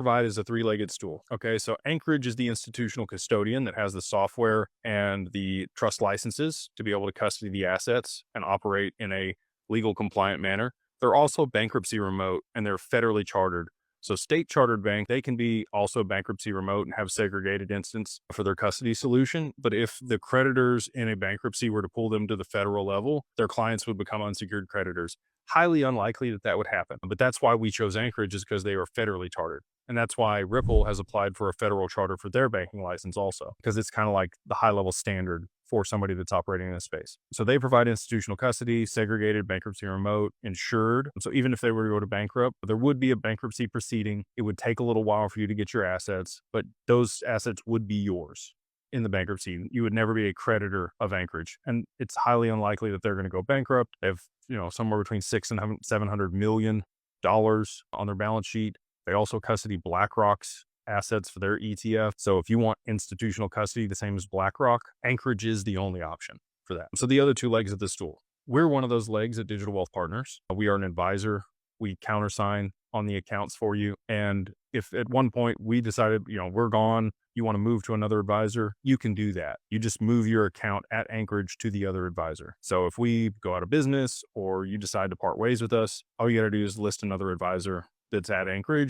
Provide is a three-legged stool. Okay, so Anchorage is the institutional custodian that has the software and the trust licenses to be able to custody the assets and operate in a legal compliant manner. They're also bankruptcy remote and they're federally chartered. So state chartered bank, they can be also bankruptcy remote and have segregated instance for their custody solution. But if the creditors in a bankruptcy were to pull them to the federal level, their clients would become unsecured creditors. Highly unlikely that that would happen. But that's why we chose Anchorage is because they are federally chartered. And that's why Ripple has applied for a federal charter for their banking license also, because it's kind of like the high level standard for somebody that's operating in this space. So they provide institutional custody, segregated, bankruptcy remote, insured. So even if they were to go to bankrupt, there would be a bankruptcy proceeding. It would take a little while for you to get your assets, but those assets would be yours in the bankruptcy. You would never be a creditor of Anchorage. And it's highly unlikely that they're going to go bankrupt. They have, somewhere between $600 and $700 million on their balance sheet. They also custody BlackRock's assets for their ETF. So if you want institutional custody, the same as BlackRock, Anchorage is the only option for that. So the other two legs of the stool, we're one of those legs at Digital Wealth Partners. We are an advisor. We countersign on the accounts for you. And if at one point we decided, we're gone, you want to move to another advisor, you can do that. You just move your account at Anchorage to the other advisor. So if we go out of business or you decide to part ways with us, all you got to do is list another advisor that's at Anchorage